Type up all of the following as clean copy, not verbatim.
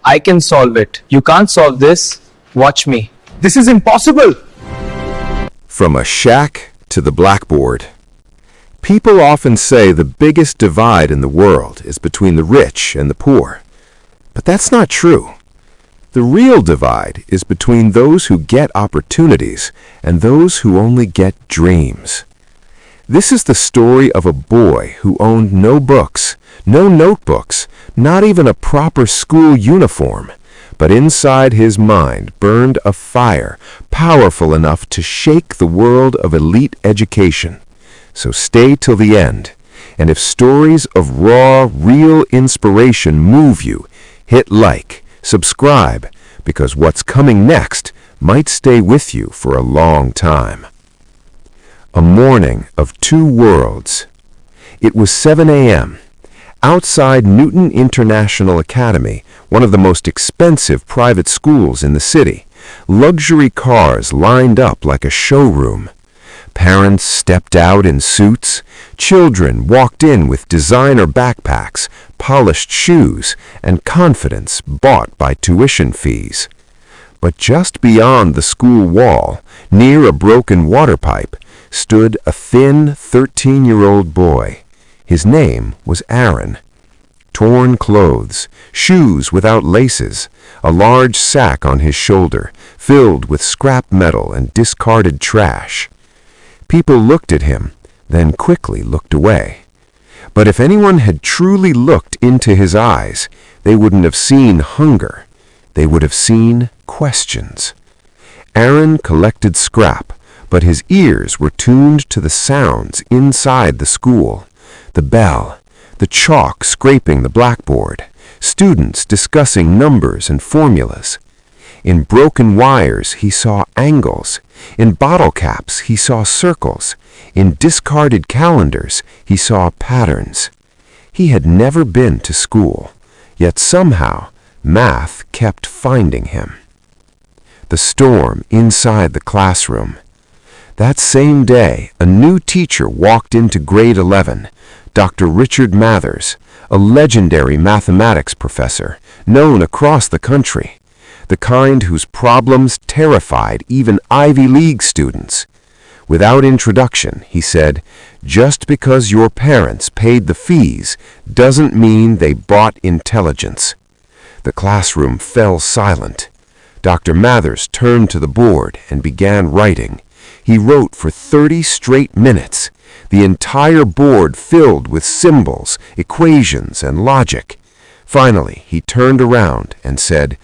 I can solve it. You can't solve this. Watch me. This is impossible. From a shack to the blackboard. People often say the biggest divide in the world is between the rich and the poor. But that's not true. The real divide is between those who get opportunities and those who only get dreams. This is the story of a boy who owned no books, no notebooks, not even a proper school uniform. But inside his mind burned a fire powerful enough to shake the world of elite education. So stay till the end, and if stories of raw, real inspiration move you, hit like, subscribe, because what's coming next might stay with you for a long time. A morning of two worlds. It was 7 a.m. Outside Newton International Academy, one of the most expensive private schools in the city, luxury cars lined up like a showroom. Parents stepped out in suits. Children walked in with designer backpacks, polished shoes, and confidence bought by tuition fees. But just beyond the school wall, near a broken water pipe, stood a thin 13-year-old boy. His name was Aaron. Torn clothes, shoes without laces, a large sack on his shoulder, filled with scrap metal and discarded trash. People looked at him, then quickly looked away. But if anyone had truly looked into his eyes, they wouldn't have seen hunger. They would have seen questions. Aaron collected scrap, but his ears were tuned to the sounds inside the school. The bell, the chalk scraping the blackboard, students discussing numbers and formulas. In broken wires he saw angles. In bottle caps he saw circles. In discarded calendars he saw patterns. He had never been to school, yet somehow math kept finding him. The storm inside the classroom. That same day, a new teacher walked into grade 11, Dr. Richard Mathers, a legendary mathematics professor known across the country. The kind whose problems terrified even Ivy League students. Without introduction, he said, "Just because your parents paid the fees doesn't mean they bought intelligence." The classroom fell silent. Dr. Mathers turned to the board and began writing. He wrote for 30 straight minutes, the entire board filled with symbols, equations, and logic. Finally, he turned around and said,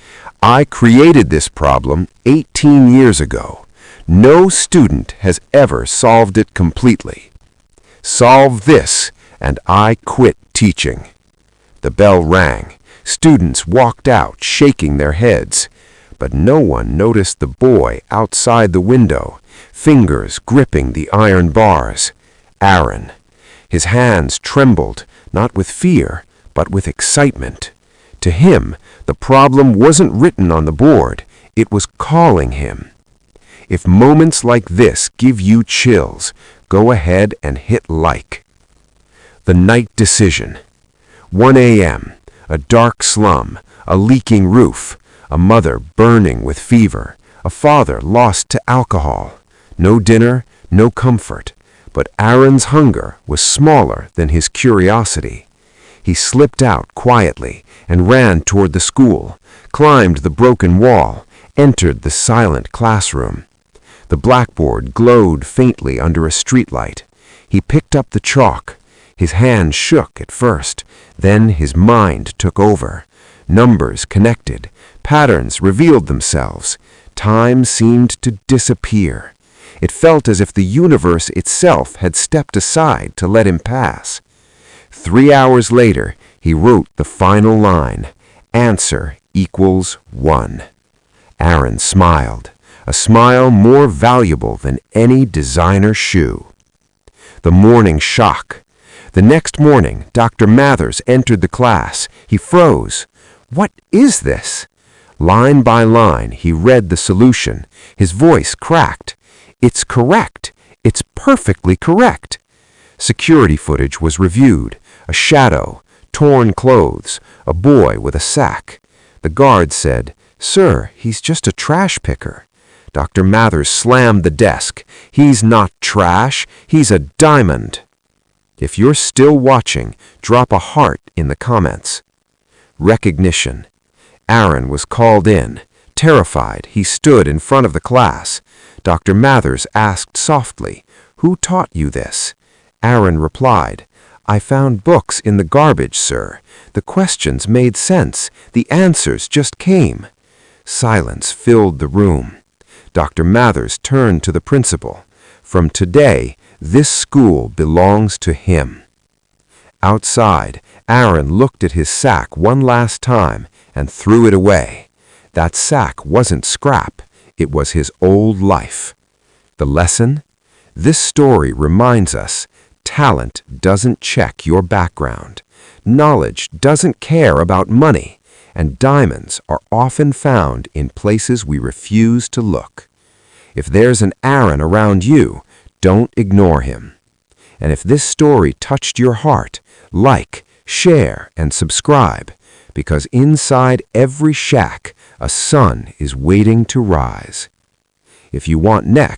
"I created this problem 18 years ago. No student has ever solved it completely. Solve this, and I quit teaching." The bell rang. Students walked out, shaking their heads. But no one noticed the boy outside the window, fingers gripping the iron bars. Aaron. His hands trembled, not with fear, but with excitement. To him, the problem wasn't written on the board, it was calling him. If moments like this give you chills, go ahead and hit like. The night decision. 1 a.m., a dark slum, a leaking roof, a mother burning with fever, a father lost to alcohol. No dinner, no comfort. But Aaron's hunger was smaller than his curiosity. He slipped out quietly and ran toward the school, climbed the broken wall, entered the silent classroom. The blackboard glowed faintly under a streetlight. He picked up the chalk. His hand shook at first, then his mind took over. Numbers connected, patterns revealed themselves. Time seemed to disappear. It felt as if the universe itself had stepped aside to let him pass. 3 hours later, he wrote the final line, "Answer equals 1." Aaron smiled, a smile more valuable than any designer shoe. The morning shock. The next morning, Dr. Mathers entered the class. He froze. What is this? Line by line, he read the solution. His voice cracked. It's correct. It's perfectly correct. Security footage was reviewed. A shadow, torn clothes, a boy with a sack. The guard said, "Sir, he's just a trash picker." Dr. Mathers slammed the desk. "He's not trash, he's a diamond." If you're still watching, drop a heart in the comments. Recognition. Aaron was called in. Terrified, he stood in front of the class. Dr. Mathers asked softly, "Who taught you this?" Aaron replied, "I found books in the garbage, sir. The questions made sense. The answers just came." Silence filled the room. Dr. Mathers turned to the principal. "From today, this school belongs to him." Outside, Aaron looked at his sack one last time and threw it away. That sack wasn't scrap. It was his old life. The lesson? This story reminds us, talent doesn't check your background. Knowledge doesn't care about money. And diamonds are often found in places we refuse to look. If there's an Aaron around you, don't ignore him. And if this story touched your heart, like, share, and subscribe, because inside every shack, a sun is waiting to rise. If you want next,